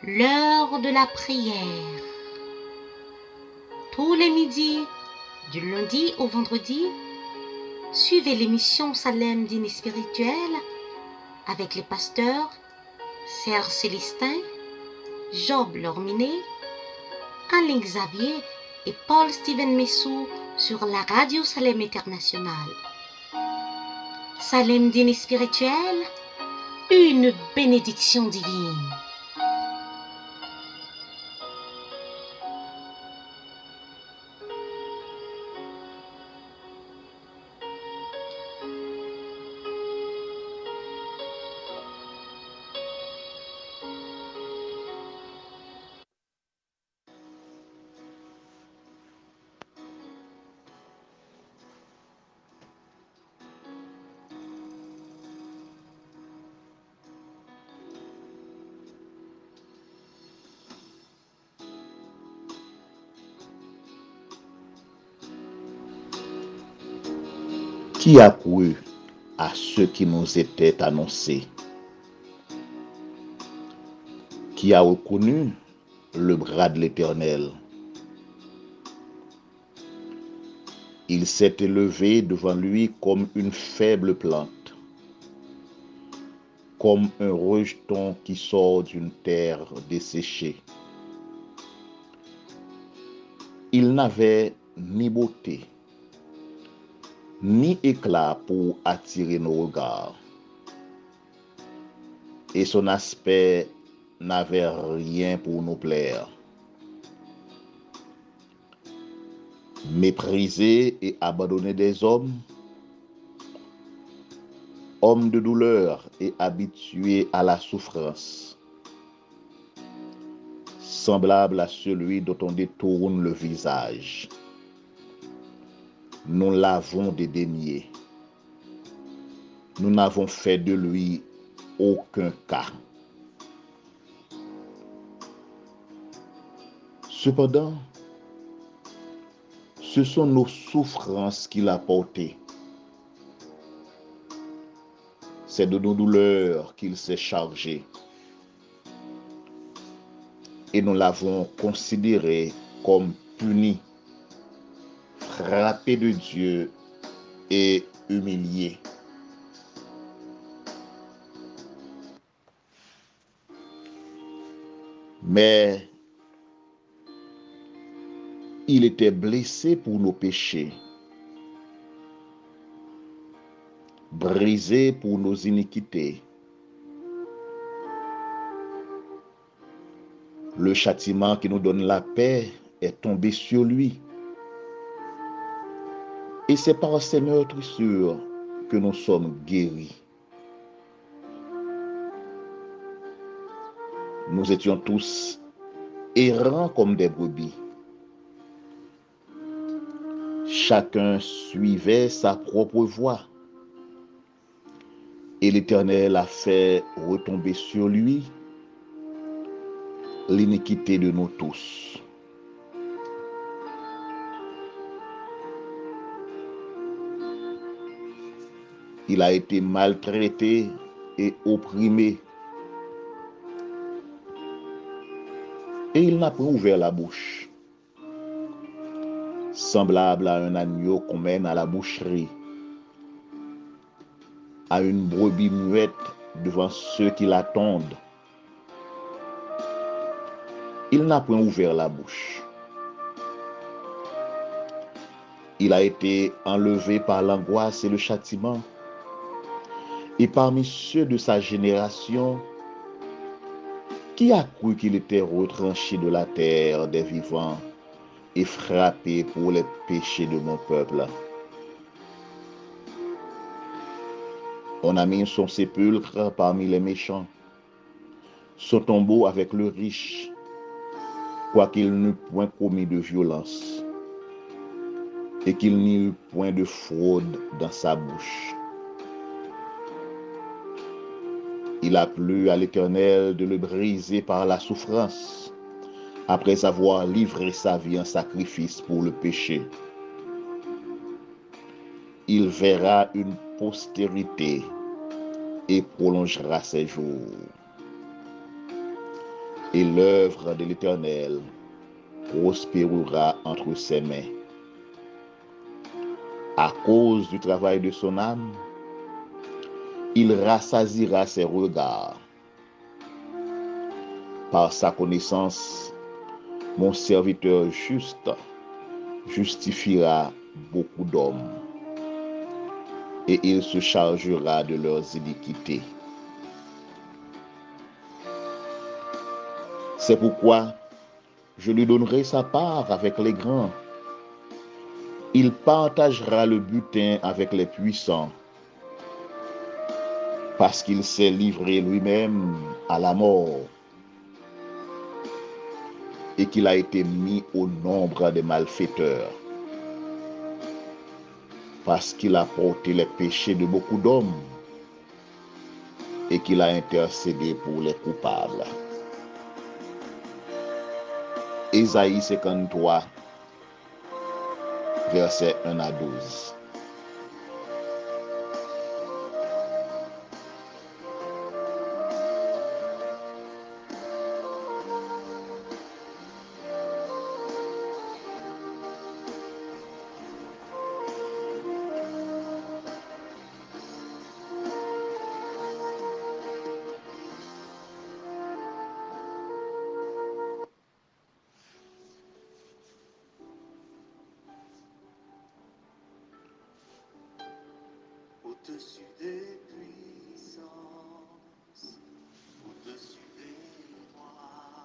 L'heure de la prière. Tous les midis, du lundi au vendredi, suivez l'émission Salem Dîner Spirituel avec les pasteurs Serge Célestin, Job Lorminé, Alain Xavier et Paul Steven Messou sur la radio Salem International. Salem Dîner Spirituel, une bénédiction divine. Qui a cru à ce qui nous était annoncé? Qui a reconnu le bras de l'Éternel? Il s'est élevé devant lui comme une faible plante, comme un rejeton qui sort d'une terre desséchée. Il n'avait ni beauté, ni éclat pour attirer nos regards. Et son aspect n'avait rien pour nous plaire. Méprisé et abandonné des hommes, homme de douleur et habitué à la souffrance, semblable à celui dont on détourne le visage. Nous l'avons dédaigné. Nous n'avons fait de lui aucun cas. Cependant, ce sont nos souffrances qu'il a portées. C'est de nos douleurs qu'il s'est chargé. Et nous l'avons considéré comme puni, frappé de Dieu et humilié. Mais il était blessé pour nos péchés, brisé pour nos iniquités. Le châtiment qui nous donne la paix est tombé sur lui. Et c'est par ses meurtrissures que nous sommes guéris. Nous étions tous errants comme des brebis. Chacun suivait sa propre voie. Et l'Éternel a fait retomber sur lui l'iniquité de nous tous. Il a été maltraité et opprimé. Et il n'a pas ouvert la bouche. Semblable à un agneau qu'on mène à la boucherie, à une brebis muette devant ceux qui l'attendent. Il n'a point ouvert la bouche. Il a été enlevé par l'angoisse et le châtiment. Et parmi ceux de sa génération, qui a cru qu'il était retranché de la terre des vivants et frappé pour les péchés de mon peuple? On a mis son sépulcre parmi les méchants, son tombeau avec le riche, quoiqu'il n'eût point commis de violence et qu'il n'y eut point de fraude dans sa bouche. Il a plu à l'Éternel de le briser par la souffrance, après avoir livré sa vie en sacrifice pour le péché. Il verra une postérité et prolongera ses jours. et l'œuvre de l'Éternel prospérera entre ses mains. À cause du travail de son âme, il rassasiera ses regards. Par sa connaissance, mon serviteur juste justifiera beaucoup d'hommes, et il se chargera de leurs iniquités. C'est pourquoi je lui donnerai sa part avec les grands. Il partagera le butin avec les puissants, parce qu'il s'est livré lui-même à la mort et qu'il a été mis au nombre des malfaiteurs, parce qu'il a porté les péchés de beaucoup d'hommes et qu'il a intercédé pour les coupables. Ésaïe 53, versets 1 à 12. Au-dessus des puissances, au-dessus des rois,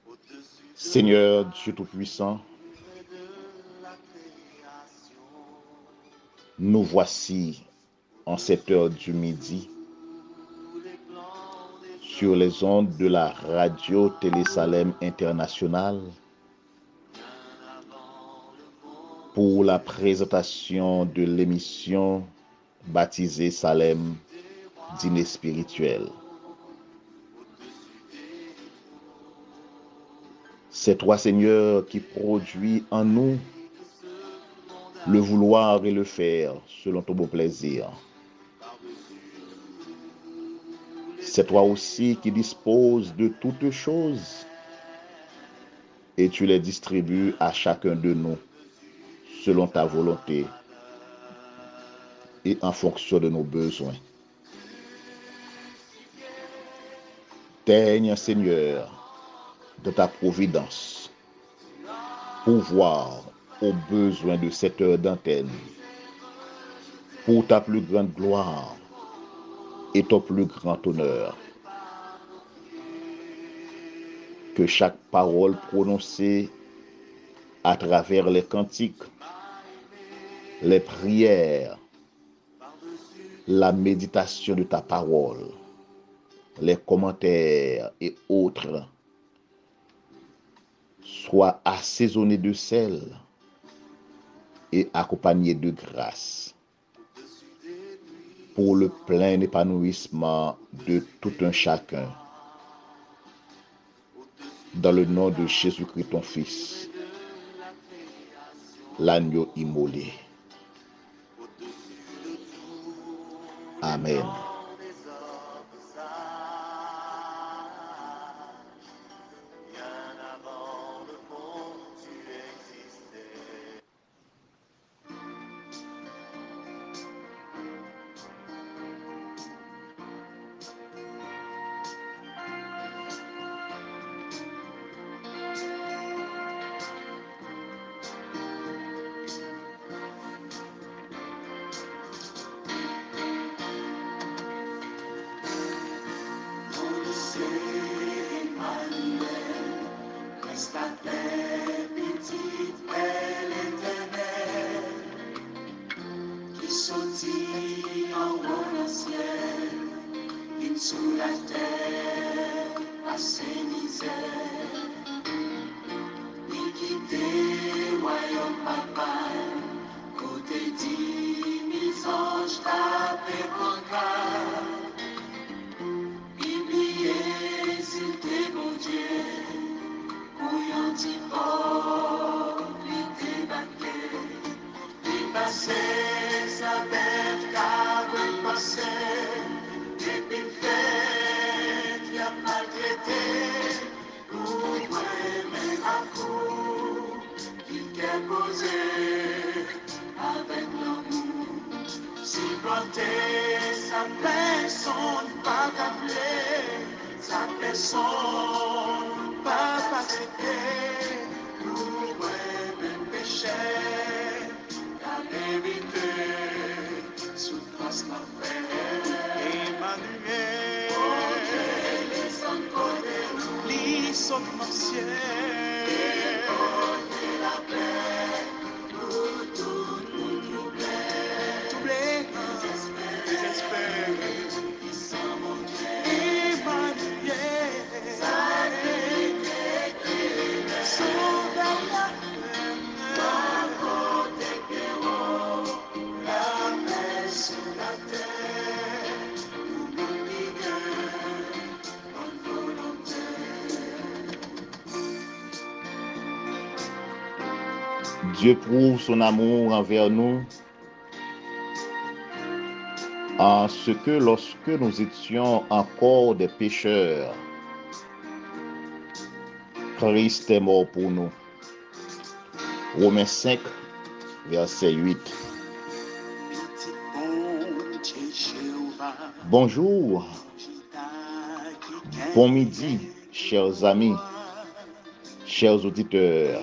au-dessus Seigneur Dieu Tout-Puissant, de la création, nous voici en cette heure du midi tous les plans des sur les ondes de la radio Télé Salem International pour la présentation de l'émission baptisée Salem Dîner spirituel. C'est toi, Seigneur, qui produis en nous le vouloir et le faire selon ton bon plaisir. C'est toi aussi qui disposes de toutes choses et tu les distribues à chacun de nous selon ta volonté et en fonction de nos besoins. Daigne, Seigneur, de ta providence, pouvoir aux besoins de cette heure d'antenne, pour ta plus grande gloire et ton plus grand honneur. Que chaque parole prononcée à travers les cantiques, les prières, la méditation de ta parole, les commentaires et autres soient assaisonnés de sel et accompagnés de grâce pour le plein épanouissement de tout un chacun. Dans le nom de Jésus-Christ, ton Fils, l'agneau immolé. Amen. Sous la terre, à ses misères, il quittait royaume papa, côté 10 000 anges tapés en cas, oublié c'était mon Dieu, où y'en dit oh, il était baqué, il passait sa bête car il passait. Malgré déposer avec l'amour. Si planter sa personne, pas d'appeler, sa personne, pas accepter, nous même péché, la vérité, souffrance la paix, Emmanuel, les sommes anciens, la paix, pour tout nous troublé, désespéré, sans mon Dieu, Emmanuel, sa vérité, sauve la Dieu prouve son amour envers nous en ce que lorsque nous étions encore des pécheurs, Christ est mort pour nous. Romains 5, verset 8. Bonjour, bon midi, chers amis, chers auditeurs,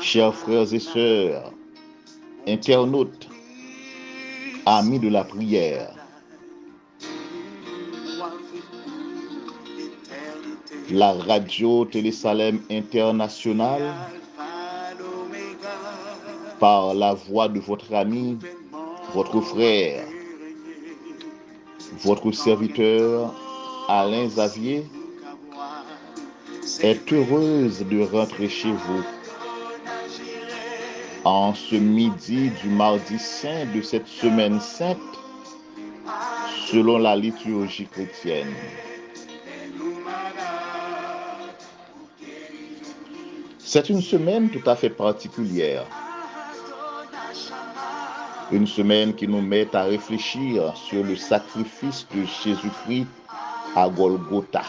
chers frères et sœurs, internautes, amis de la prière. La radio Télésalem International, par la voix de votre ami, votre frère, votre serviteur Alain Xavier, est heureuse de rentrer chez vous en ce midi du mardi saint de cette semaine sainte, selon la liturgie chrétienne. C'est une semaine tout à fait particulière. Une semaine qui nous met à réfléchir sur le sacrifice de Jésus-Christ à Golgotha.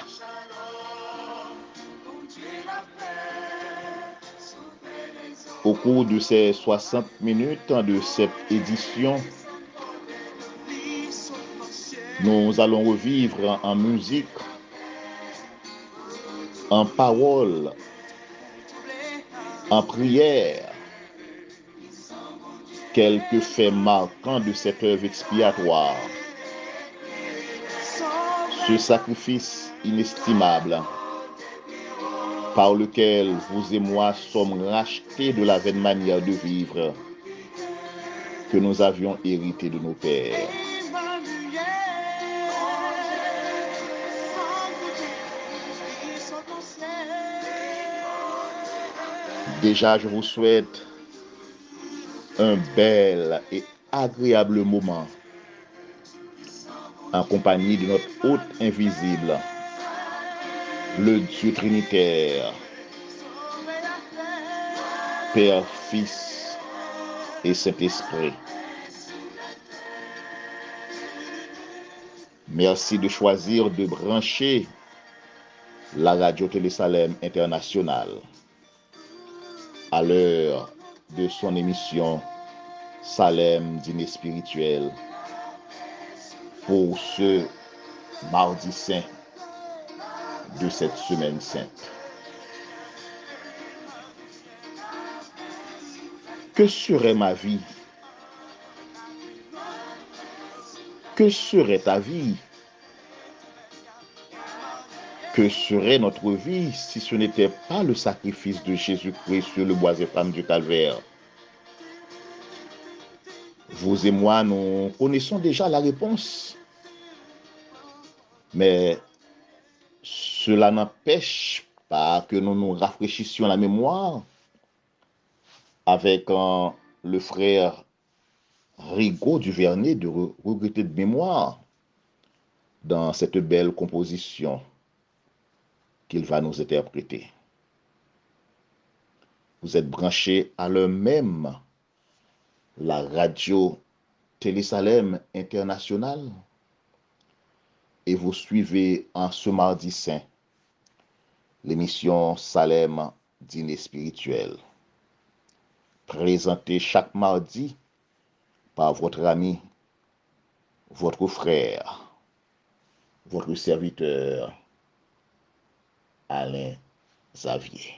Au cours de ces 60 minutes de cette édition, nous allons revivre en musique, en parole, en prière, quelques faits marquants de cette œuvre expiatoire. Ce sacrifice inestimable par lequel vous et moi sommes rachetés de la vaine manière de vivre que nous avions hérité de nos pères. Déjà, je vous souhaite un bel et agréable moment en compagnie de notre hôte invisible, le Dieu Trinitaire, Père, Fils et Saint-Esprit. Merci de choisir de brancher la radio Télésalem International à l'heure de son émission Salem Dîner Spirituel pour ce mardi saint de cette semaine sainte. Que serait ma vie? Que serait ta vie? Que serait notre vie si ce n'était pas le sacrifice de Jésus-Christ sur le bois et flamme du calvaire? Vous et moi, nous connaissons déjà la réponse. Mais cela n'empêche pas que nous nous rafraîchissions la mémoire avec le frère Rigaud Duvernay de Regretter de mémoire dans cette belle composition qu'il va nous interpréter. Vous êtes branchés à l'heure même la radio Télésalem International et vous suivez en ce mardi saint l'émission Salem Dîner Spirituel. présenté chaque mardi par votre ami, votre frère, votre serviteur, Alain Xavier.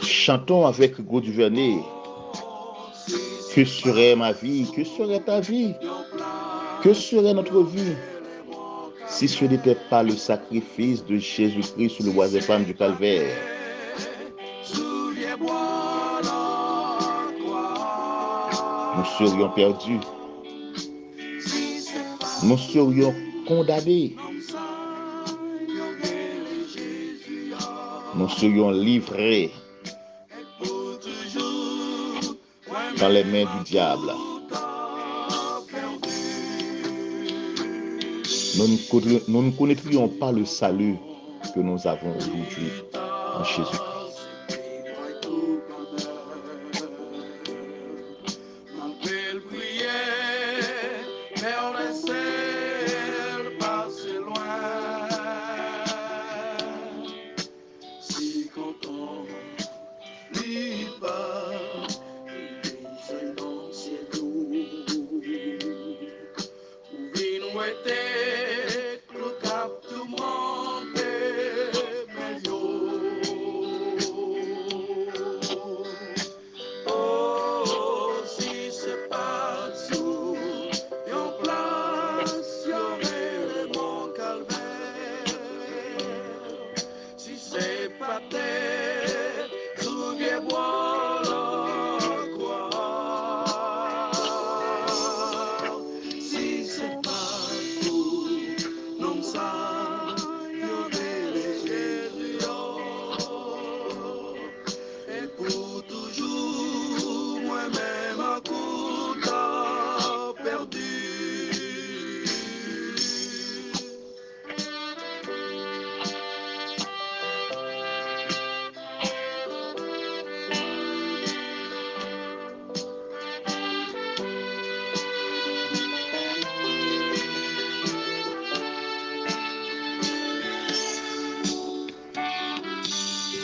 Chantons avec Hugo Duvernay. Que serait ma vie? Que serait ta vie? Que serait notre vie si ce n'était pas le sacrifice de Jésus-Christ sur le bois des femmes du Calvaire? Nous serions perdus. Nous serions condamnés. Nous serions livrés dans les mains du diable. Nous ne connaîtrions pas le salut que nous avons aujourd'hui en Jésus-Christ.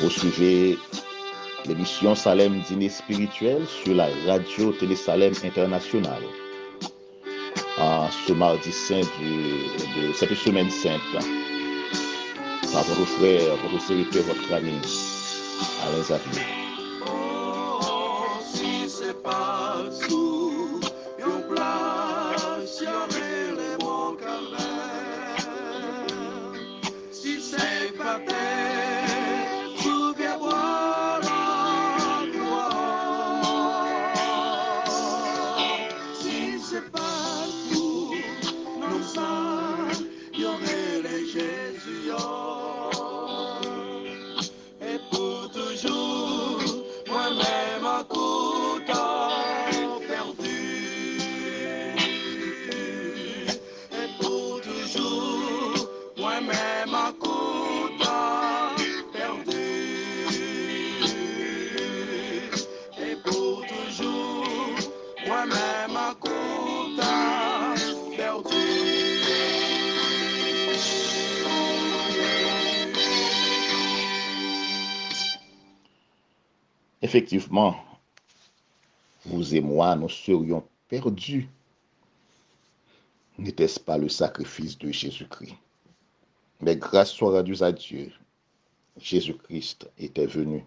Vous suivez l'émission Salem Dîner Spirituel sur la radio Télé Salem Internationale. En ce mardi saint de cette semaine sainte, par votre frère, votre serviteur, votre ami, Alain Xavier. Si c'est pas sous une place, y'aurait les bons calvaires. Si c'est pas terre, sous bien boire la gloire. Si c'est pas sous nos sangs, y'aurait les Jésus. Et pour toujours, moi-même à coup perdu. Et pour toujours, moi-même à coup perdu. Et pour toujours, moi-même à coup perdu. Effectivement, vous et moi, nous serions perdus. N'était-ce pas le sacrifice de Jésus-Christ? Mais grâce soit rendue à Dieu, Jésus-Christ était venu.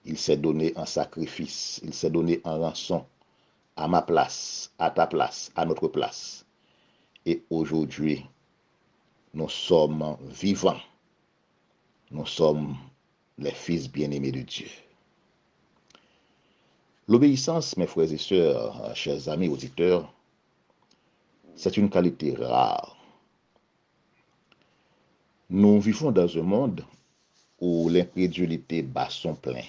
Il s'est donné en sacrifice, il s'est donné en rançon, à ma place, à ta place, à notre place. Et aujourd'hui, nous sommes vivants. Nous sommes les fils bien-aimés de Dieu. L'obéissance, mes frères et sœurs, chers amis auditeurs, c'est une qualité rare. Nous vivons dans un monde où l'incrédulité bat son plein.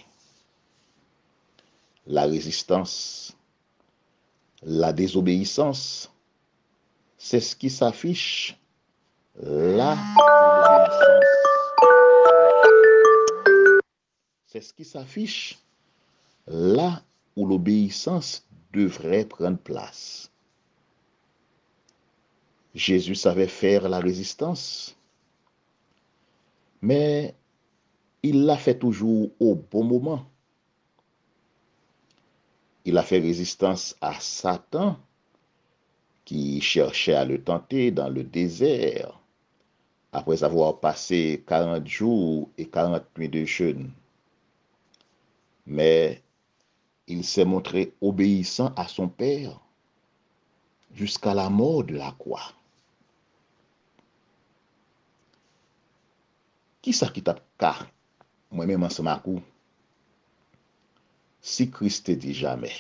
La résistance, la désobéissance, c'est ce qui s'affiche là où l'obéissance. C'est ce qui s'affiche là où l'obéissance devrait prendre place. Jésus savait faire la résistance, mais il l'a fait toujours au bon moment. Il a fait résistance à Satan qui cherchait à le tenter dans le désert après avoir passé 40 jours et 40 nuits de jeûne. Mais il s'est montré obéissant à son Père jusqu'à la mort de la croix. Qui ça qui t'a ka moi-même ensemble à coup? Si Christ te dit jamais.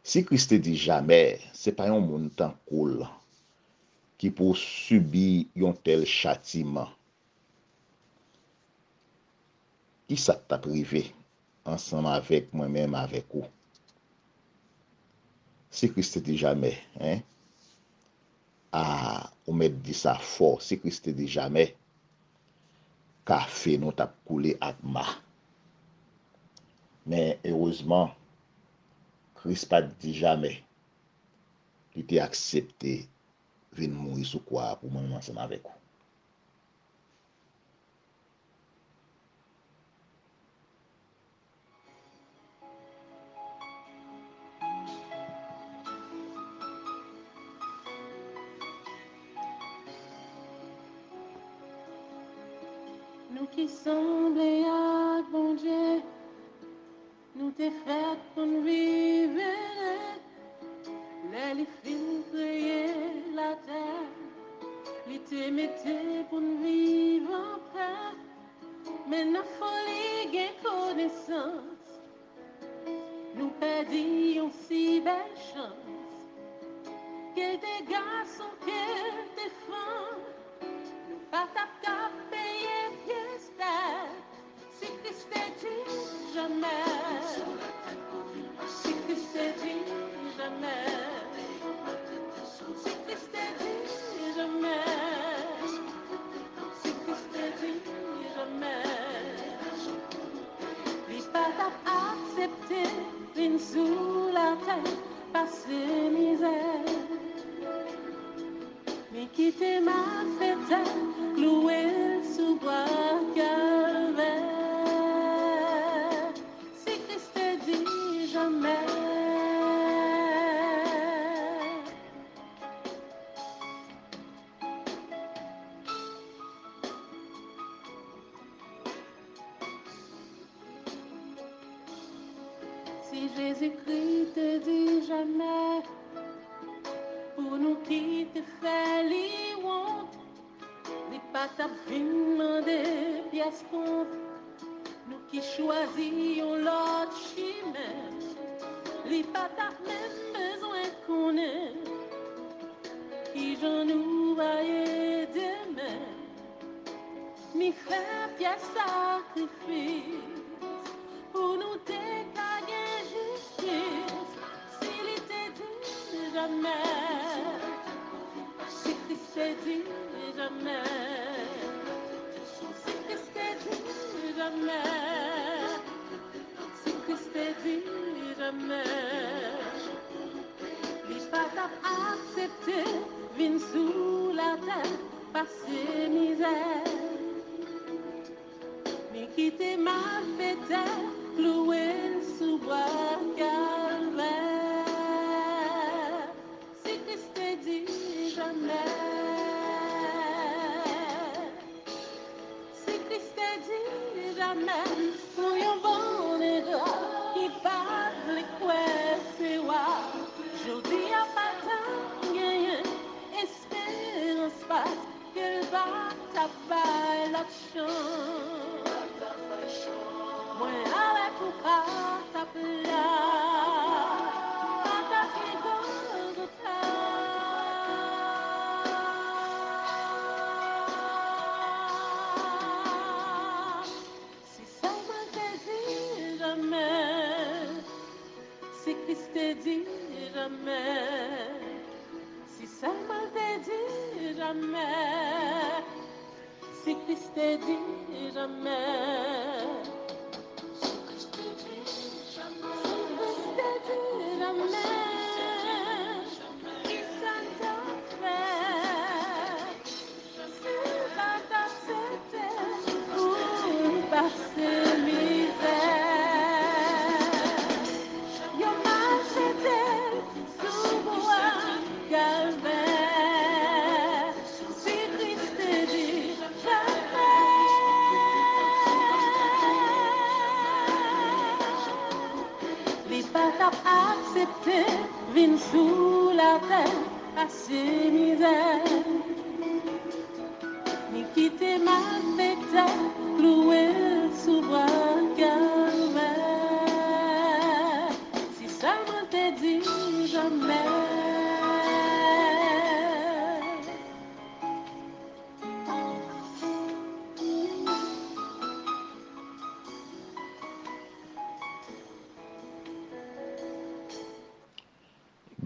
Si Christ te dit jamais, c'est pas un monde tant cool qui pour subir un tel châtiment. Qui ça t'a privé ensemble avec moi-même avec vous? Si Christ te dit jamais, hein? Ah, on m'a dit ça fort. Si Christ te dit jamais, café nous t'a coulé à ma. Mais heureusement, Christ pas dit jamais. Il t'a accepté de mourir sous quoi pour moi ensemble avec vous. Nous qui semblons à bon Dieu, nous t'es fait pour nous vivre, les films créer la terre, les t'émettait pour nous vivre en paix, mais nous folie gain connaissance, nous perdons si belle chance, que des garçons, que des femmes, nous pas ta payer pièce d'âge. Si Christ te dit jamais, si Christ te dit jamais, si Christ te dit jamais, si Christ te dit jamais, il pas accepté une sous la terre par ses misères, mais qui t'est mal fait louer sous bois calvaire. Si Christ te dit jamais, si Jésus-Christ te dit jamais, pour nous qui te fait les honte, les pas ta demander pièce compte, nous qui choisissons l'autre chemin, les pas ta même besoin qu'on ait, qui j'en nous va demain, mi faire pièce sacrifice, pour nous décailler justice, s'il était dit jamais, si Christ te dit jamais, si Christ te dit jamais, si Christ te dit jamais, les pas accepté, vin sous la terre, par ses misères, mais qui t'est mal fait cloué sous bois calvaire. Si Christ te dit jamais, si Christ te dit jamais, soyons bons et droits, qui parlent les couets, c'est wa. Je dis à pas gagner, espérance pas, qu'elle va taper la chance. Moi, avec t'ai dit jamais. Accepté, vin sous la terre, assez misère. Ni quitter ma fête, cloué sous bois calvaire. Si ça me t'est dit jamais.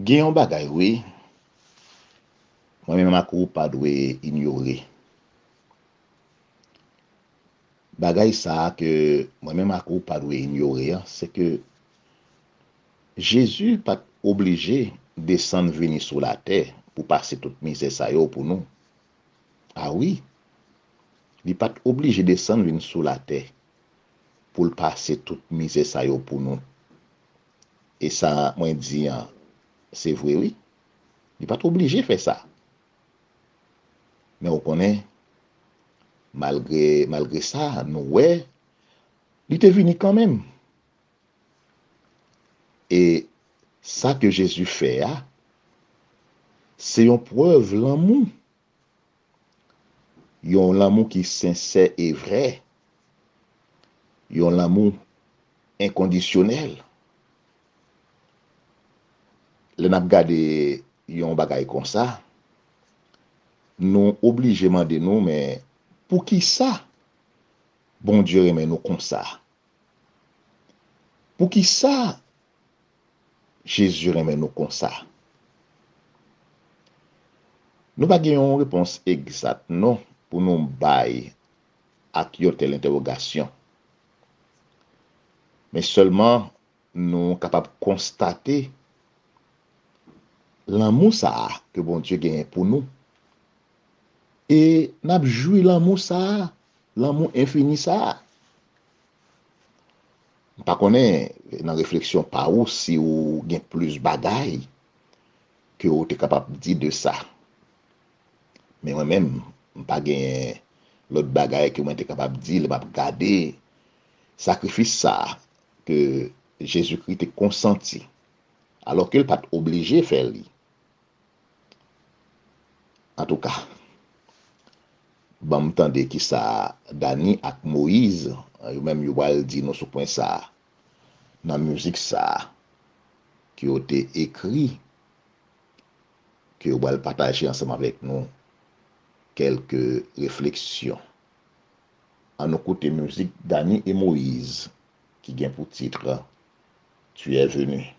Gen yon bagay oui, moi-même makou pas dwe ignorer. Bagay ça que moi-même makou pas dwe ignorer, c'est que Jésus pas obligé descendre venir sur la terre pour passer toute misère ça yo pour nous. Ah oui, il pas obligé descendre venir sur la terre pour passer toute misère ça yo pour nous. Et ça moi dit c'est vrai oui. Il pas obligé faire ça. Mais on connaît malgré ça nous ouais, il était venu quand même. Et ça que Jésus fait, c'est une preuve l'amour. Yon l'amour qui est sincère et vrai. Yon l'amour inconditionnel. Le n'a gade yon bagay comme ça, nous obligés de nous, mais pour qui ça? Bon Dieu remet nous comme ça. Pour qui ça? Jésus remet nous comme ça. Nous pas une réponse exacte non pour nous bailler à telle interrogation. Mais seulement nous sommes capables de constater l'amour ça que bon Dieu gagne pour nous. Et n'a joué l'amour ça, l'amour infini ça. Pas connaît dans réflexion par où si ou gain plus bagaille que ou t'es capable de dire de ça. Mais moi-même pas gain l'autre bagaille que moi t'es capable de dire, pas garder sacrifice ça que Jésus-Christ est consenti alors qu'il pas obligé de faire lui. En tout cas, bon m'tande qui ça Dani ak Moïse, yo même yo va dire nous sur point ça dans musique ça qui a été écrit que yo va partager ensemble avec nous quelques réflexions. En nos côtés musique Dani et Moïse qui gagne pour titre Tu es venu.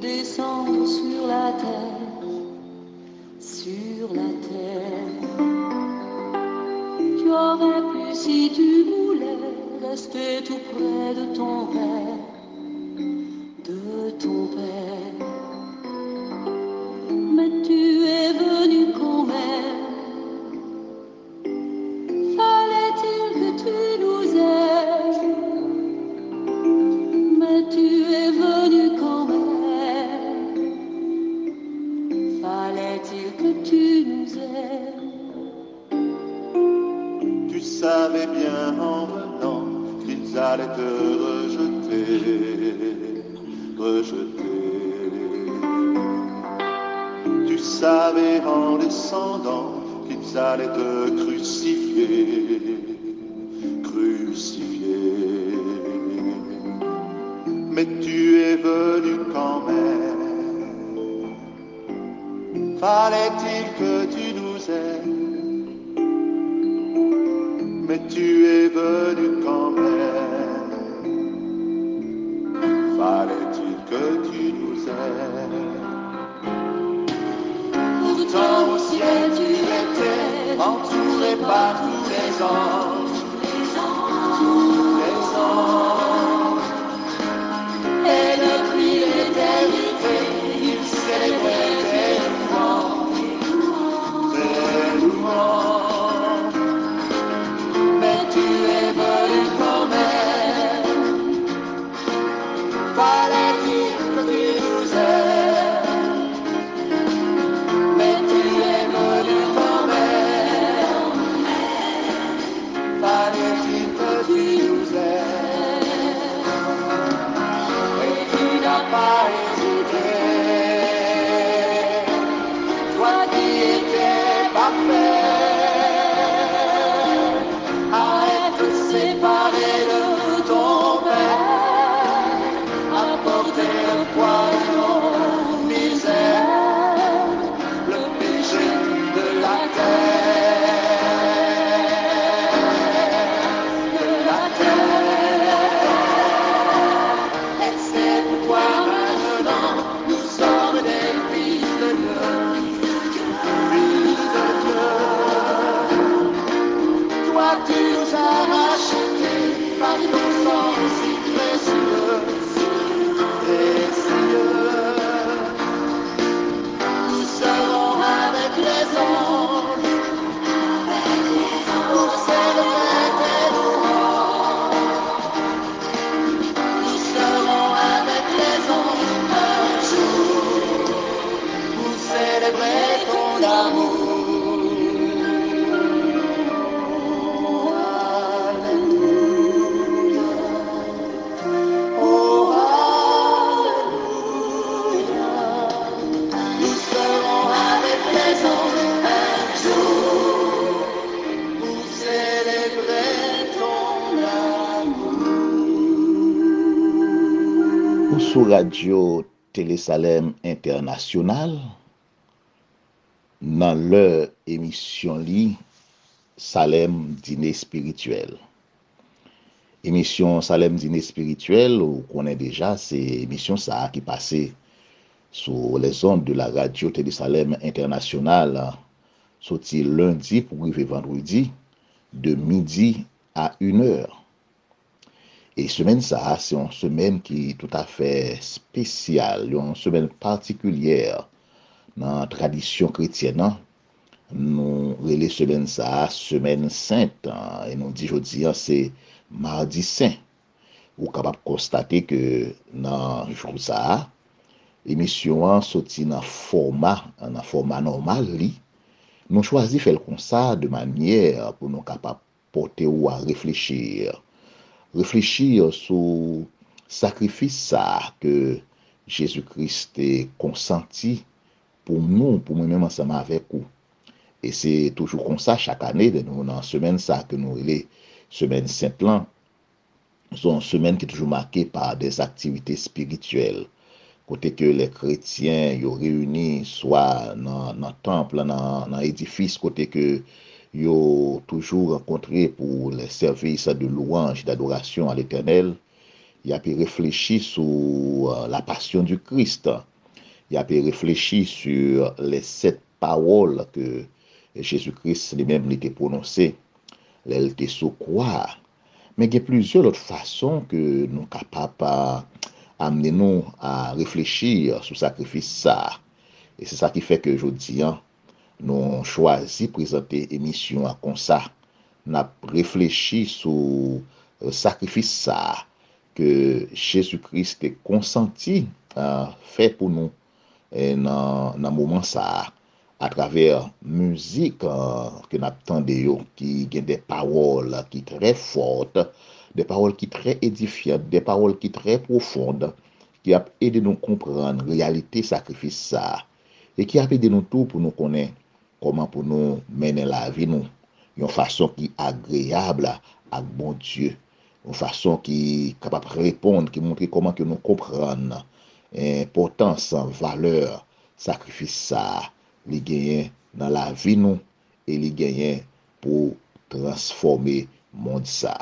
Descendre sur la terre, sur la terre. Tu aurais pu, si tu voulais, rester tout près de ton père, de ton père. Mais tu es venu quand même. Fallait-il que tu nous aimes? Mais tu es venu quand même. Fallait-il que tu nous aimes? Tu savais bien en venant qu'ils allaient te rejeter. Tu savais en descendant qu'ils allaient te crucifier. Mais tu es venu quand même. Fallait-il que tu nous aimes? mais tu es venu quand même. Fallait-il que tu nous aimes? Pourtant au ciel tu étais entouré par tous les anges, tous les anges. Et depuis l'éternité, ils célébraient tes louanges, tes louanges. Mais tu es venu quand même. Fallait-il que tu nous aimes? Mais tu es venu quand même. Fallait-il que tu nous aimes? Et tu n'as pas hésité. Toi qui étais parfait, à être séparé de ton Père, à porter le poids de nos misères, le péché de la terre, de la terre. Et c'est pourquoi maintenant nous sommes des fils de Dieu, fils de Dieu. Toi tu nous as rachetés par ton sang si précieux, précieux. Nous serons avec les anges pour célébrer tes louanges. Nous serons avec les anges un jour pour célébrer ton amour. Alléluia. Oh, alléluia. Nous serons avec les anges un jour pour célébrer ton amour. Ou sou radio Télé Salem International, nan leur émission li Salem Dîner Spirituel. Émission Salem Dîner Spirituel, ou connaît déjà, c'est émission ça qui passait sur les ondes de la radio Télé Salem International, sorti lundi pour arriver vendredi, de midi à 1h. Et semaine ça, c'est une semaine qui est tout à fait spéciale, une semaine particulière dans la tradition chrétienne. Nous relais semaine ça, semaine sainte, et nous dit aujourd'hui c'est mardi saint. Vous êtes capable de constater que dans le jour ça, l'émission sorti dans format normal li. Nous choisi faire comme ça de manière pour nous capable porter ou à réfléchir sur sacrifice ça que Jésus-Christ a consenti pour nous, pour nous-mêmes ensemble avec vous. Et c'est toujours comme ça chaque année, nous dans semaine ça que nous les semaine sainte là, sont une semaine qui est toujours marquée par des activités spirituelles. Côté que les chrétiens yo réunis soit dans le temple, dans l'édifice, côté que yo toujours rencontré pour les services de louange, d'adoration à l'Éternel. Il a pu réfléchir sur la passion du Christ. Il a pu réfléchir sur les 7 paroles que Jésus-Christ lui-même était prononcé. Il était sous croix. Mais il y a plusieurs autres façons que nous sommes capables d'amener nous à réfléchir sur le sacrifice ça. Et c'est ça qui fait que aujourd'hui, nous avons choisi de présenter l'émission comme ça. Nous avons réfléchi sur le sacrifice ça que Jésus-Christ a consenti à faire pour nous dans le moment ça, à travers musique que nous entendons, qui a des paroles qui sont très fortes, des paroles qui sont très édifiantes, des paroles qui sont très profondes, qui a aidé nous à comprendre la réalité sacrifice ça, et qui a aidé nous tout pour nous connaître comment pour nous mener la vie nous, une façon qui est agréable à bon Dieu, une façon qui est capable de répondre, qui montre comment que nous comprenons l'importance, valeur, sacrifice ça, les gagnants dans la vie nous, et les gagnants pour transformer monde ça.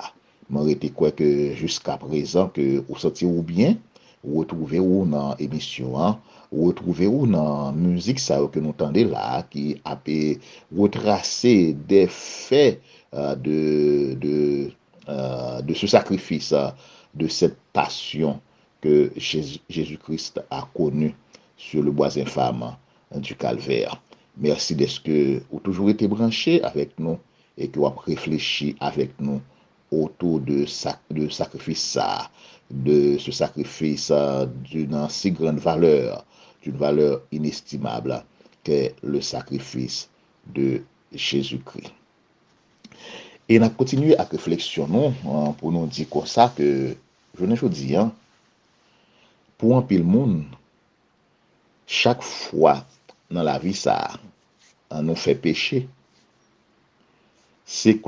Moi, été quoi que jusqu'à présent, que vous sentez ou bien, vous retrouvez ou dans émission, hein, vous retrouvez ou dans musique ça que nous entendez là, qui a pu retracer des faits de ce sacrifice, de cette passion que Jésus-Christ a connue sur le bois infâme du calvaire. Merci d'être que vous toujours été branché avec nous et que vous avez réfléchi avec nous autour de sacrifice ça, de ce sacrifice d'une si grande valeur, d'une valeur inestimable qu'est le sacrifice de Jésus-Christ. Et on a continué à réflexionner pour nous dire comme ça que, je ne dis, hein, pour un pile monde, chaque fois dans la vie ça, on nous fait pécher, c'est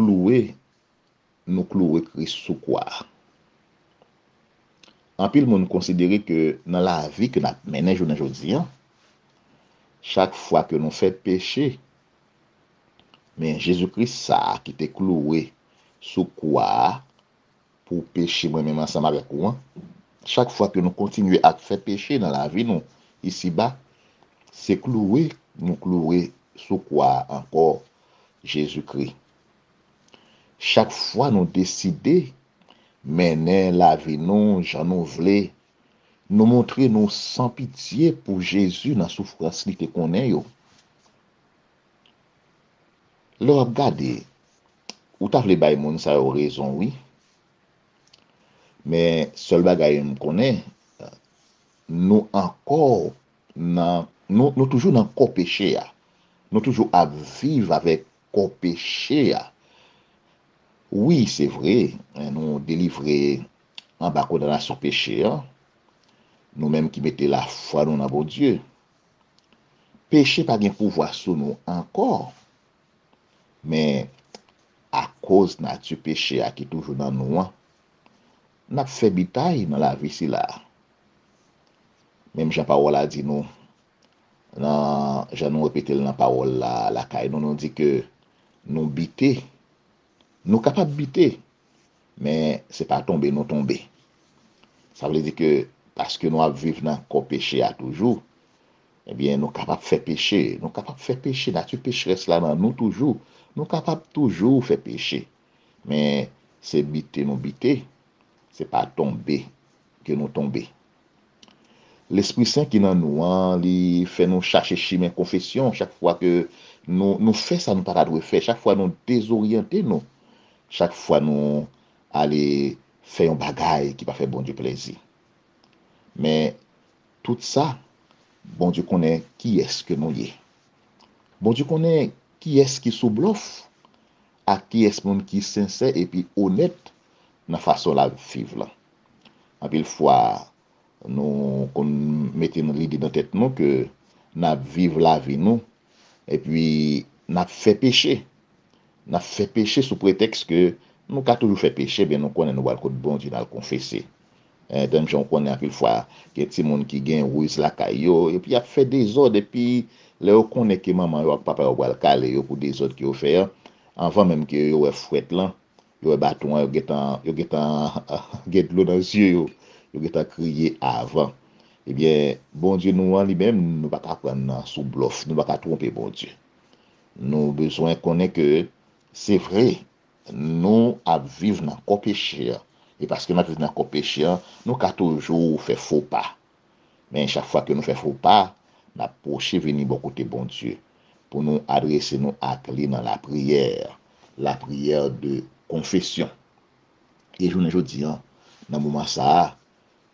nous clouer Christ sous quoi. En pile monde considérer que dans la vie que nous menons aujourd'hui, hein, chaque fois que nous fait pécher, mais Jésus-Christ ça qui était cloué sous quoi pour pécher moi-même ensemble avec vous. Hein. Chaque fois que nous continuons à faire pécher dans la vie, nous, ici-bas, c'est nous clouer sous quoi encore Jésus-Christ. Chaque fois nous décidons mener la vie nous, j'en nous voulons, nous montrer nous sans pitié pour Jésus dans la souffrance qui qu'on est. Là, regardez, ou t'as les bails moun ça a raison, oui. Mais seul bagay me connaît, nous encore, nous toujours dans le corps péché. Nous toujours à vivre avec corps péché. Oui, c'est vrai, nous délivrer en bas condamnation péché. Nous-mêmes qui mettons la foi dans bon Dieu. Péché pas de pouvoir sur nous encore. Mais à cause de notre péché qui est toujours dans nous, nous avons fait bataille dans la vie ici là. Même Jean-Paul a dit nous, nous répété dans la parole là, la caille, nous dit que nous biter, nous capables de biter, mais c'est pas tomber, nous tomber. Ça veut dire que parce que nous vivons dans le corps péché à toujours, eh bien, nous sommes capables de faire pécher. Nous sommes capables de faire pécher. La pécheresse là dans nous toujours. Nous sommes capables toujours de faire pécher. Mais c'est biter, nous biter. Ce n'est pas tomber que nous tomber. L'Esprit Saint qui est dans nous, il fait nous chercher chemin confession. Chaque fois que nous faisons ça, nous ne pouvons pas faire. Chaque fois nous désorienter nous. Chaque fois nous aller faire un bagage qui va faire bon Dieu plaisir. Mais tout ça, bon Dieu connaît qui est-ce que nous y est. Bon Dieu connaît qui est-ce qui sous bluff, à qui est-ce monde qui est sincère et puis honnête dans la façon de vivre là. En pile fois, nous mettons l'idée dans la tête nous que nous vivons la vie nous et puis nous fait pécher. Nous fait pécher sous prétexte que nous avons toujours fait pécher, bien nous connaissons nous le code bon Dieu dans le confesser. D'un gens connaît un peu fois que petit monde qui gagne ruse la caillou et puis a fait des ordres et puis là on connaît que maman ou papa ou le caler pour des ordres qui ont fait avant même que yo fouette là yo bâton yo getan get l'eau dans les yeux yo getan crier avant. Eh bien bon Dieu nous en lui-même nous pas prendre sous bluff, nous pas tromper bon Dieu. Nous besoin connaître que c'est vrai nous à vivre dans corps péché. Et parce que nous vivons dans le péché, nous avons toujours fait faux pas. Mais chaque fois que nous faisons faux pas, nous approchons venir bon côté bon Dieu pour nous adresser nous à clé dans la prière de confession. Et je vous dis, dans le moment ça,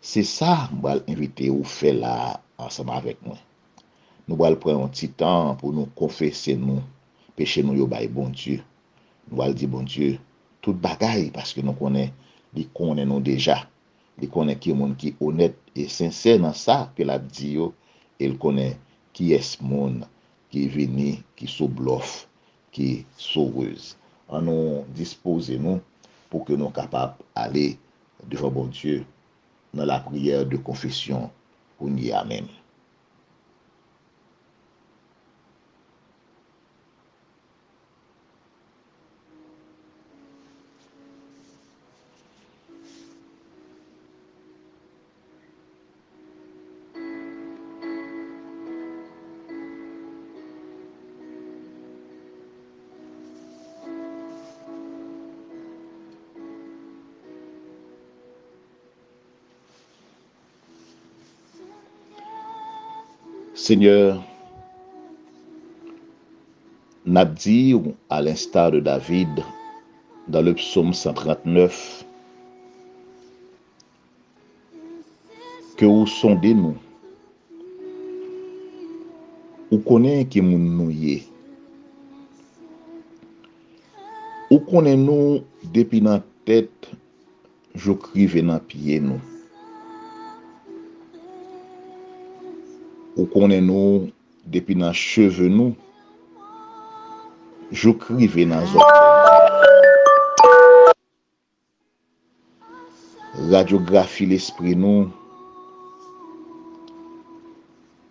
c'est ça que je vais inviter ou faire là ensemble avec moi. Nous allons prendre un petit temps pour nous confesser nous péché nous yo bail bon Dieu. Nous allons dire bon Dieu, toute bagaille parce que nous connaissons il connaît nous déjà. Il connaît qui est monde qui est honnête et sincère dans ça que l'a dit yo. Il connaît qui est ce monde qui est venu, qui sous bluff, qui est sauveuse. En nous disposer nous pour que nous soyons capables d'aller devant bon Dieu dans la prière de confession pour nous amen. Seigneur, n'a dit à l'instar de David dans le psaume 139 que vous sondez nous, vous connaissez qui nous y vous connaissez nous depuis notre tête, je crive dans pied nous. Vous connaissez nous depuis nos cheveux nous, je crive dans les radiographie l'esprit nous,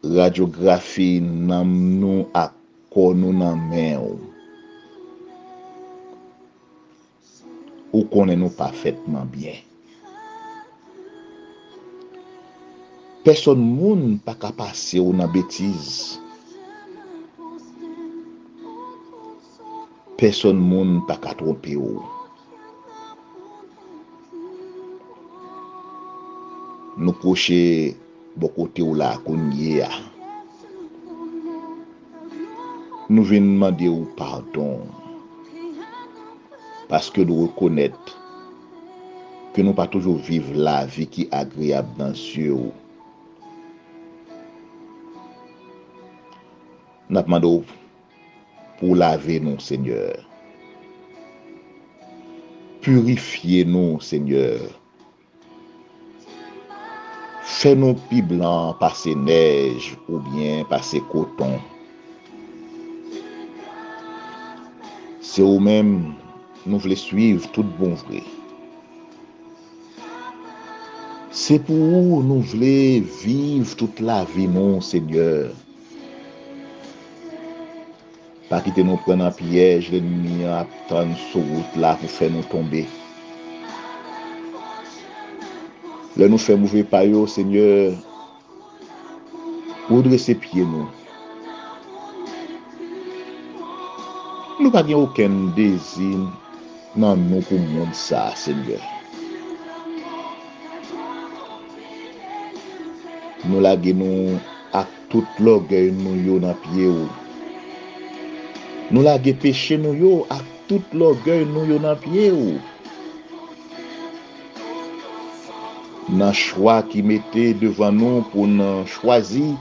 radiographie nam nous à corps nous dans main. Vous connaissez nous parfaitement bien. Personne moun pas ka passer ou nan bêtise. Personne moun pas ka tromper ou. Nous proche bon côté ou la konye a. Nous venons demander ou pardon. Parce que nous reconnaissons que nous pas toujours vivre la vie qui est agréable dans Dieu. Nous demandons pour laver nous, Seigneur. Purifier nous, Seigneur. Fais-nous plus blanc, passer neige ou bien passer coton. C'est eux-mêmes nous voulons suivre tout bon vrai. C'est pour nous voulons vivre toute la vie, mon Seigneur. Pas quitter nous prendre un piège, l'ennemi à prendre sur route là pour faire nous tomber. Là nous fait mauvais pas yo, Seigneur. Redresser pieds nous. Nous pas aucun désir dans nous pour monde ça, Seigneur. Nous laguer nous à tout l'orgueil nous yo dans pied ou. Nous laguer péché nous yo à tout l'orgueil nous yo dans pied ou. Dans choix qui mettait devant nous pour nous choisir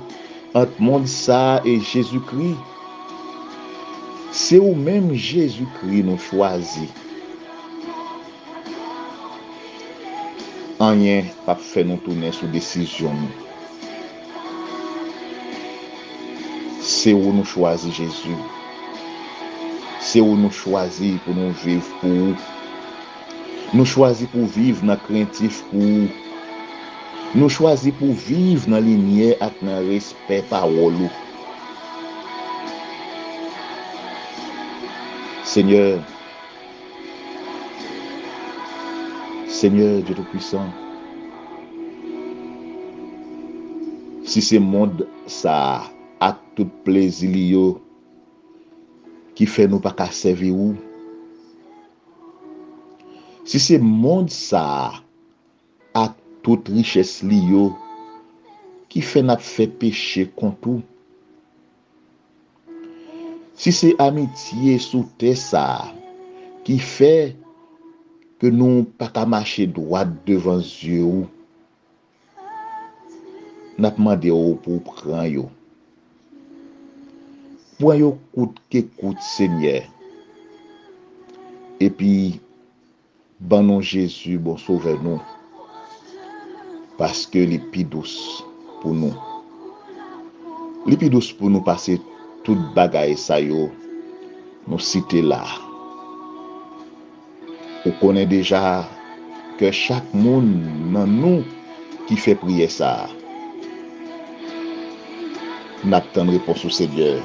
entre monde ça et Jésus-Christ. C'est ou même Jésus-Christ nous choisit. Rien pas fait nous tourner sous décision. C'est où nous choisit Jésus. C'est où nous choisit pour nous vivre pour. Nous choisit pour vivre dans craintif pour. Nous choisit pour vivre dans la lumière avec dans respect parole. Seigneur, Seigneur Dieu Tout-Puissant, si ce monde ça a tout plaisir liyo qui fait nous pas qu'à servir ou, si ce monde ça a toute richesse liyo qui fait n'a fait pécher contre nous, si c'est amitié sous terre ça qui fait que nous pas qu'à marcher droit devant Dieu, n'a demandé pour prendre yo. Pour yo coûte que coûte Seigneur. Et puis ban nous Jésus bon sauveur nous. Parce que les plus douce pour nous. Les plus douce pour nous passer toute bagaille ça yo nous citer là. On connaît déjà que chaque monde dans nous qui fait prier ça. N'attend réponse au Seigneur.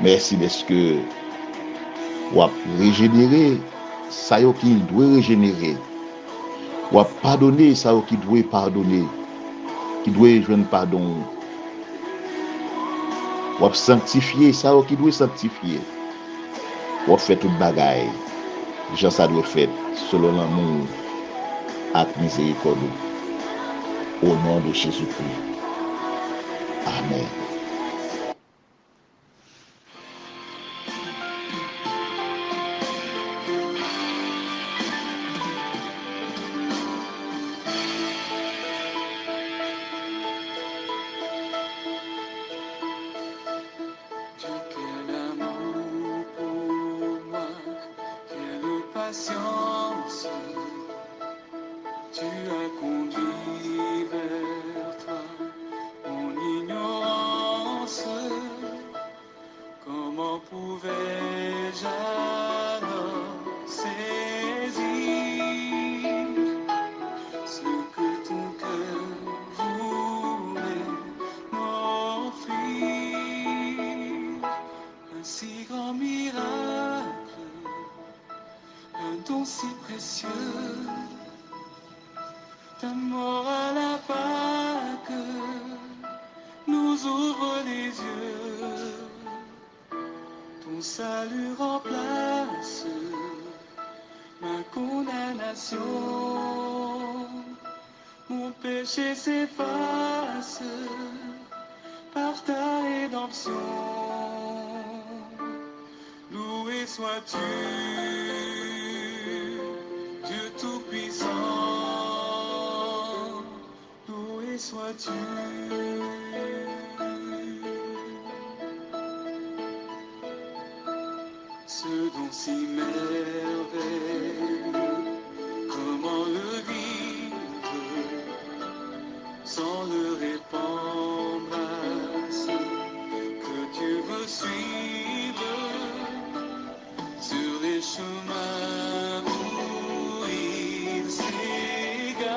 Merci parce que ou a régénérer ça yo qui doit régénérer. Ou a pardonner ça yo qui doit pardonner. Qui doit joindre pardon. Ou a sanctifier ça yo qui doit sanctifier. Ou a fait toute bagaille. Jean ça doit faire selon l'amour et miséricorde. Au nom de Jésus-Christ. Amen. Dieu, quel amour pour moi, quelle patience. Tu as conduit vers toi mon ignorance. Comment pouvais-je alors saisir ce que ton cœur voulait m'offrir? Un si grand miracle, un don si précieux, ta mort à la Pâque nous ouvre les yeux. Ton salut remplace ma condamnation. Mon péché s'efface par ta rédemption. Loué sois-tu, Dieu Tout-Puissant. Loué sois-tu. Ce don si merveilleux, comment le vivre sans le répandre à ceux que tu veux suivre sur les chemins où ils s'égarent,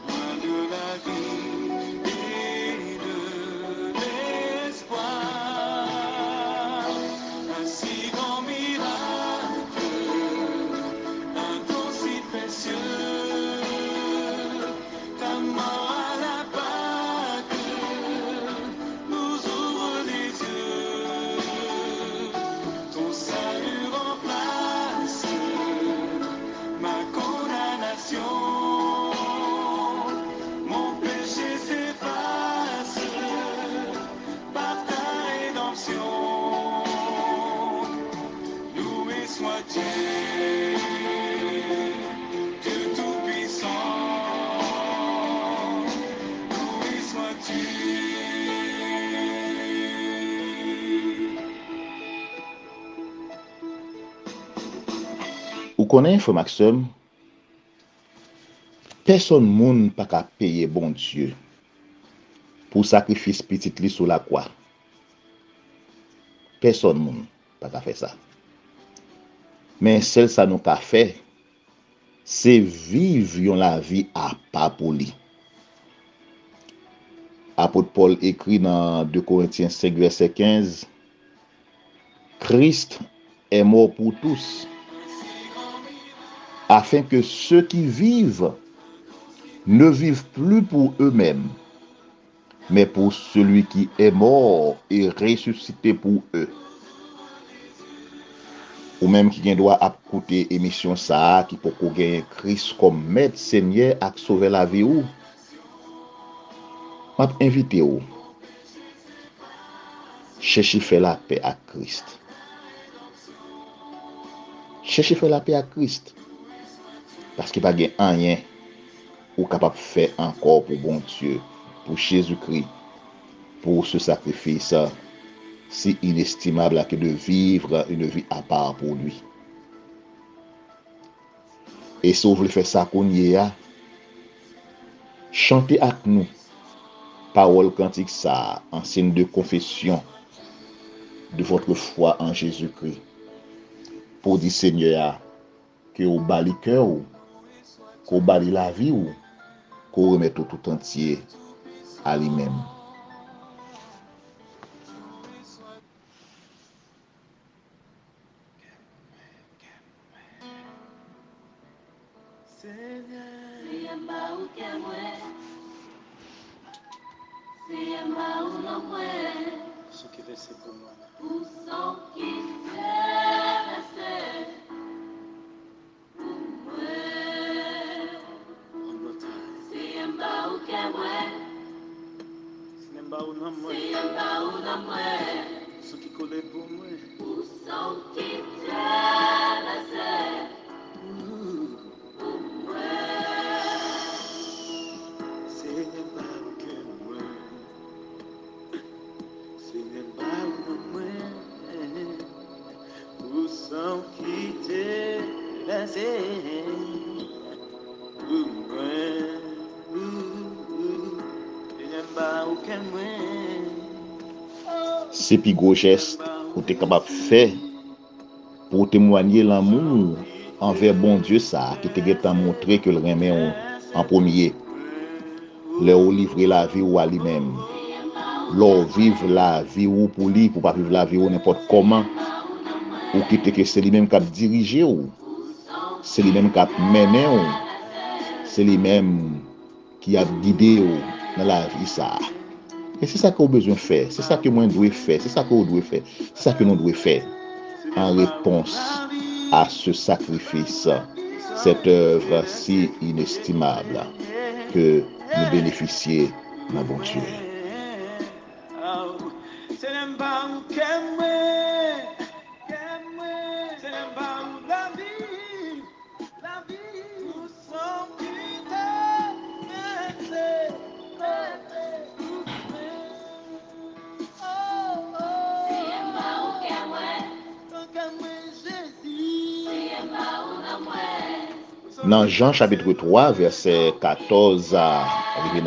loin de la vie et de l'espoir. Un si grand miracle, un don si précieux, ta mort à la Pâque nous ouvre les yeux. Ton salut remplace ma condamnation. Mon péché s'efface par ta rédemption. Loué sois-tu, Dieu Tout-Puissant. Loué sois-tu. Ou connaît, frère Maxime, personne moun pas qu'à payer bon Dieu pour sacrifice petit li sur la croix. Personne moun pas qu'à faire ça. Mais celle ça nous qu'a fait, c'est vivre la vie à pas pour lui. Apôtre Paul écrit dans 2 Corinthiens 5 verset 15, Christ est mort pour tous, afin que ceux qui vivent ne vivent plus pour eux-mêmes, mais pour celui qui est mort et ressuscité pour eux. Ou même qui doit écouter émission ça, qui peut gagner Christ comme maître Seigneur à sauver la vie ou. M'a invité ou. Cherchez faire la paix à Christ. Cherchez faire la paix à Christ. Parce qu'il n'y a pas rien ou capable de faire encore pour bon Dieu, pour Jésus-Christ, pour ce sacrifice si inestimable que de vivre une vie à part pour lui. Et si vous voulez faire ça qu'on y a, chantez avec nous parole cantique ça en signe de confession de votre foi en Jésus-Christ. Pour dire Seigneur que vous bali le cœur, que vous bali la vie ou que vous remettez tout entier à lui-même. Ce qui reste pour moi. En bataille. ou nan mwen. Sou ki kole pou mwen. Seigneur ba ou ke mwen. Seigneur ba ou nan mwen. Ou san ki te lase. Ou mwen. Seigneur ba ou ke mwen. C'est pi gros geste ou t'es capable de faire pour témoigner l'amour envers bon Dieu ça qui t'a montré que le remet en premier. Leur livrer la vie ou à lui-même. Leur vivre la vie ou pour lui, pour pas vivre la vie ou n'importe comment. Ou qui que c'est lui-même qui a dirigé ou. C'est lui-même qui a mené ou. C'est lui-même qui a guidé ou dans la vie ça. Et c'est ça qu'on a besoin de faire. C'est ça que moi je dois faire. C'est ça qu'on doit faire. C'est ça que nous devons faire. En réponse à ce sacrifice, cette œuvre si inestimable que nous bénéficions de bon Dieu. Dans Jean chapitre 3, verset 14 à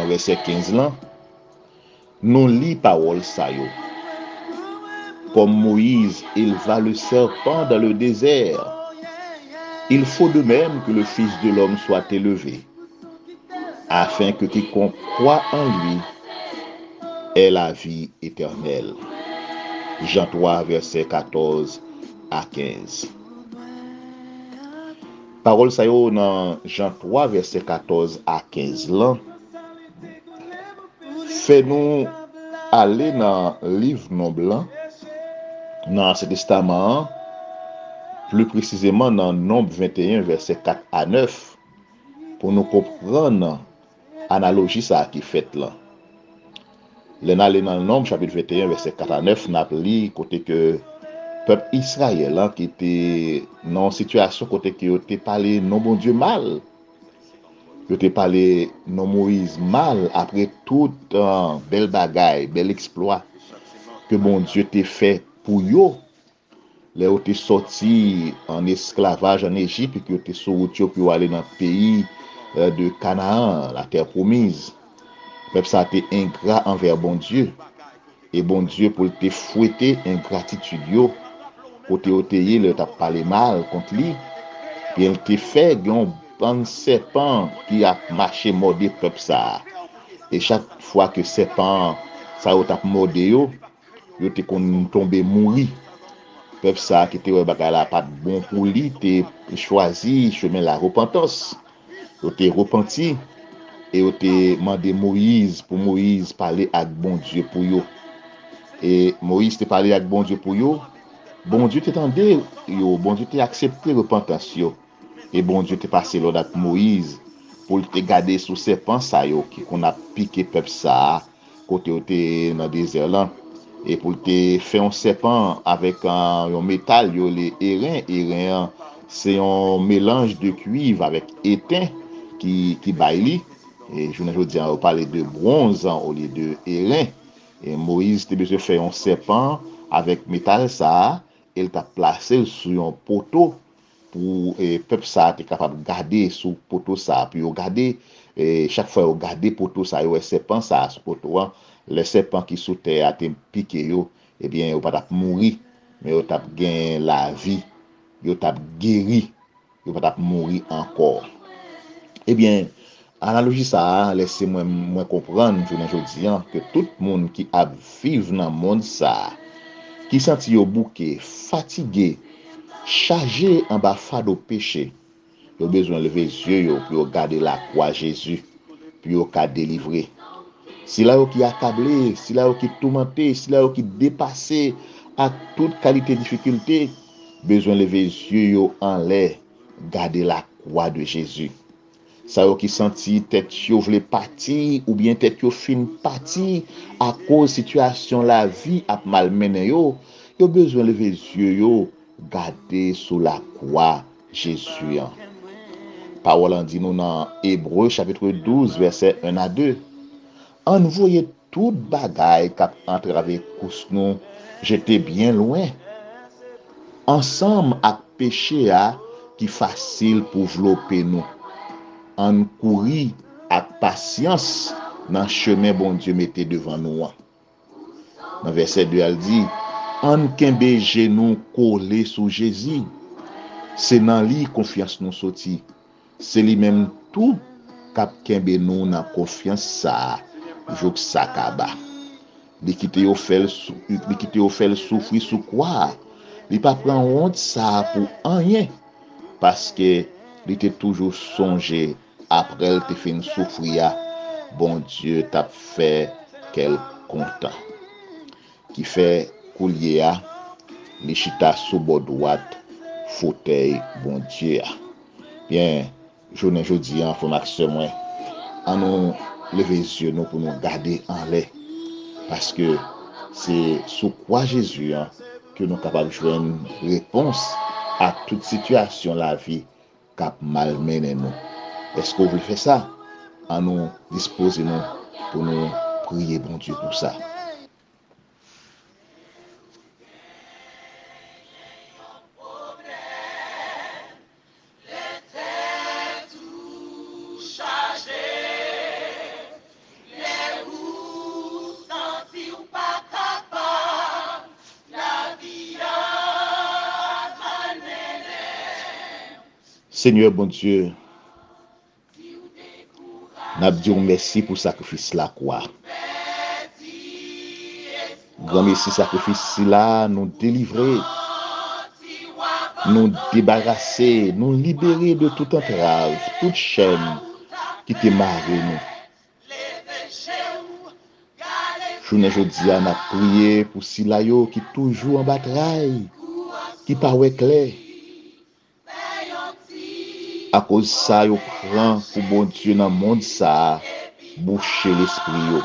verset 15 là, nous lit parole ça yo. Comme Moïse, il va le serpent dans le désert. Il faut de même que le Fils de l'homme soit élevé, afin que quiconque croit en lui ait la vie éternelle. Jean 3, verset 14 à 15. Parole ça yo dans Jean 3 verset 14 à 15 là. Fait-nous aller dans le livre non blanc, dans l'Ancien Testament, plus précisément dans Nombre 21 verset 4 à 9, pour nous comprendre l'analogie ça qui fait là. L'on allait dans le Nombre chapitre 21 verset 4 à 9, n'a li côté que peuple Israël hein, qui était dans une situation côté qui était parlé non bon Dieu mal. Il était parlé non Moïse mal après tout belle bagaille, bel exploit que bon Dieu t'a fait pour yo. Les ont sorti en esclavage en Égypte et qui étaient sur route pour aller dans le pays de Canaan, la terre promise. Peuple ça était ingrat envers bon Dieu. Et bon Dieu pour te fouetter ingratitude yo. Côté oteye le t'a parlé mal contre lui et il te fait un serpent qui a marché mordé peuple ça et chaque fois que serpent ça t'a mordé yo te tombé mourir peuple ça qui était bagay la pas bon pour lui te choisi chemin la repentance yo te repenti et yo te demandé Moïse pour Moïse parler avec bon Dieu pour yo et Moïse te parler avec bon Dieu pour yo. Bon Dieu t'entendait, bon Dieu t'a accepté repentance yo. Et bon Dieu t'a passé l'ordre à Moïse pour te garder sous serpent ça yo qui qu'on a piqué peuple ça côté était dans désert là et pour te faire un serpent avec un métal yo les airain c'est un mélange de cuivre avec étain qui baille et je ne dis on parler de bronze au lieu de airain et Moïse t'a besoin faire un serpent avec métal ça. Il t'a placé sur un poteau pour peuple ça est capable de garder sous poteau ça puis regarder chaque fois regarder poteau ça yo serpent ça sur poteau les serpents qui sous terre a été piqué yo et bien yo pas mourir mais yo t'a gain la vie yo t'a guéri yo pas mourir encore et bien analogie ça laissez-moi comprendre aujourd'hui que tout le monde qui a vivre dans monde ça qui senti yo bouqué, fatigué, chargé en bas fardeau péché, yo besoin lever les yeux pour regarder la croix Jésus, puis yo ka délivrer. Si là qui accablé, si là qui tourmenté, si là qui dépassé à toute qualité de difficulté, besoin lever les yeux en l'air, garder la croix de Jésus. Ça yo qui senti tête yo vle parti ou bien tête yo fin parti à cause situation la vie a malmené yo besoin lever yeux yo garder sous la croix Jésus. Parole en dit nous dans Hébreux chapitre 12 verset 1 à 2. En voyait tout bagaille qui entre avec nous, j'étais bien loin. Ensemble avec péché qui facile pour vlopper nous. En courir avec patience dans chemin bon Dieu mettait devant nous. Dans verset 2 elle dit en kembe genou collé sous Jésus. C'est dans lui confiance nous sorti. C'est lui même tout cap kembe nous dans confiance ça. Jok sakaba. Li kite yo fel souffrir sous quoi? Li pas prend honte ça pour rien parce que li était toujours songé après elle te fin souffrir bon Dieu t'a fait quel content qui fait coulier a li chita sous bord droite fauteuil bon Dieu bien journée jodi en formation moi en nous lever les yeux nous pour nous garder en l'air parce que c'est sous quoi Jésus que nous sommes capables de joindre une réponse à toute situation de la vie qui a malmené nous. Est-ce que vous voulez faire ça? En nous disposer nous pour nous prier bon Dieu pour ça. Seigneur bon Dieu, nous disons merci pour le sacrifice la croix. Grand merci sacrifice là, nous délivrer, nous débarrasser, nous libérer de toute entrave, toute chaîne qui te marre nous. Journée jodi a n'a prié pour Silayo qui toujours en bataille, qui paraît clair. À cause ça yo prend pour bon Dieu dans monde ça boucher l'esprit yo.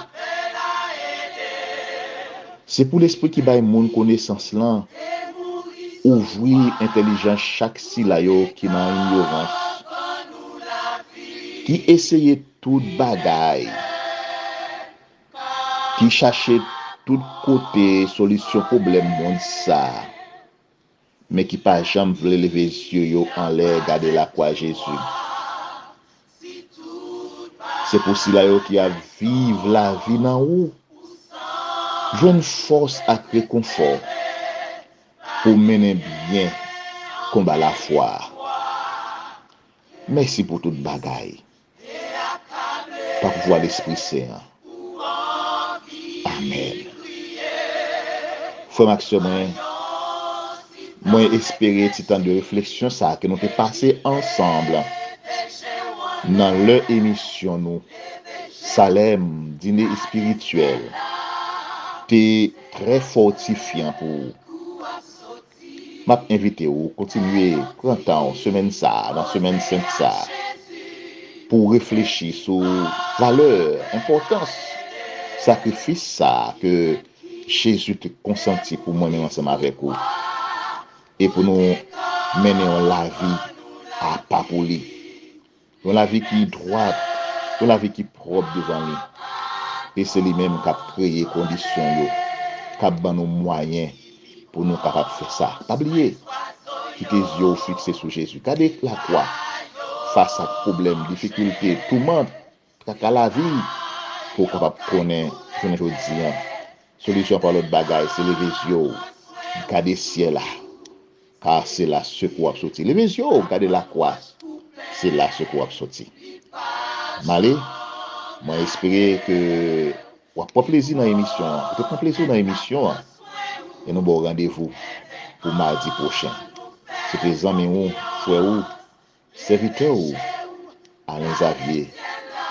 C'est pour l'esprit qui baille monde connaissance là ouvrir intelligence chaque silayo qui dans ignorance qui essayer toute bagaille qui chercher tout côté solution problème monde ça mais qui pas jamais voulait lever les yeux en l'air garder la croix Jésus. C'est pour cela qui a vivre la vie dans où jeune force à réconfort pour mener bien combat la foi. Merci pour toute bagaille. Par pouvoir l'Esprit Saint. Amen. Frère Maxime, moi espérer petit temps de réflexion ça que nous t'ai passé ensemble dans leur émission nous Salem dîner spirituel t'es très fortifiant pour m'a invité ou continuer printemps semaine ça dans semaine 5 ça pour réfléchir sur valeur importance sacrifice ça que Jésus te consenti pour moi-même ensemble avec vous et pour nous mener la vie à pas pour lui. Dans la vie qui est droite, dans la vie qui est propre devant lui. Et c'est lui-même qui a créé les conditions, qui a donné nos moyens pour nous capables de faire ça. Pas oublier, qui tes yeux fixés sur Jésus. Gardez la croix face à problèmes, difficultés, tout le monde, à la vie, pour capable de connaître, aujourd'hui, solution pour l'autre bagaille, c'est les yeux, garder le ciel là. Car c'est là ce qu'on a sorti. Les yeux, regardez la croix. C'est là ce qu'on a sorti. Malé, moi j'espère que vous avez plaisir dans l'émission. Vous avez plaisir dans l'émission. Et nous avons rendez-vous pour mardi prochain. C'était les amis, frères ou, serviteurs ou, Alain Xavier,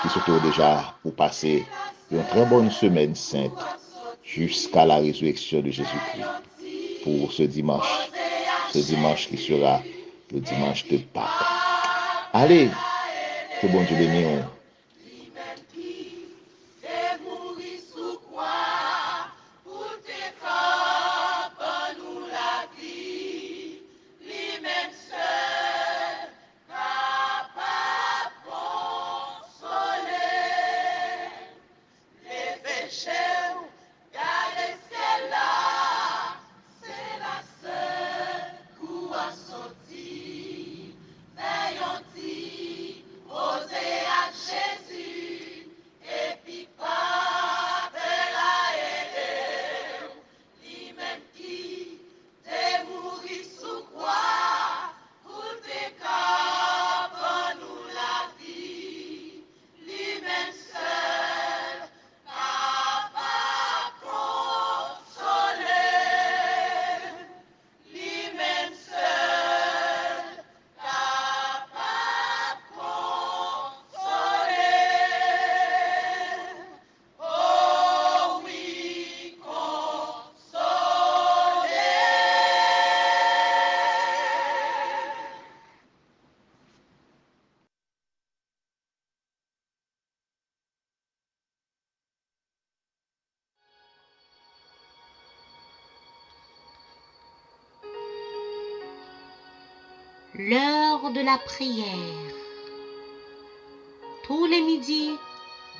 qui sont déjà pour passer une très bonne semaine sainte jusqu'à la résurrection de Jésus-Christ. Pour ce dimanche qui sera le dimanche de Pâques. Allez, Que bon Dieu bénisse. Lui-même qui est mouru sous croix pour tes corps, pour nous la vie. Lui-même seul, capable de consoler les péchés. Gardez celle-là, c'est la seule qui a sorti. Veillons-y, osez à Jésus, et puis pas de la aider. Lui-même qui t'est mouru sous croix, pour tes corps, pour nous la vie. Lui-même seul, capable de consoler. Lui-même seul, capable de consoler. Oh oui, consoler. L'heure de la prière. Tous les midis,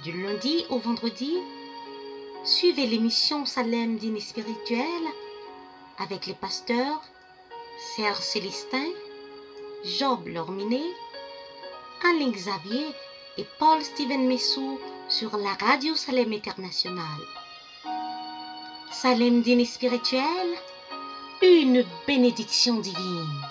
du lundi au vendredi, suivez l'émission Salem Dîner Spirituel avec les pasteurs Serge Célestin, Job Lorminé, Alain Xavier et Paul Steven Messou sur la radio Salem International. Salem Dîner Spirituel, une bénédiction divine.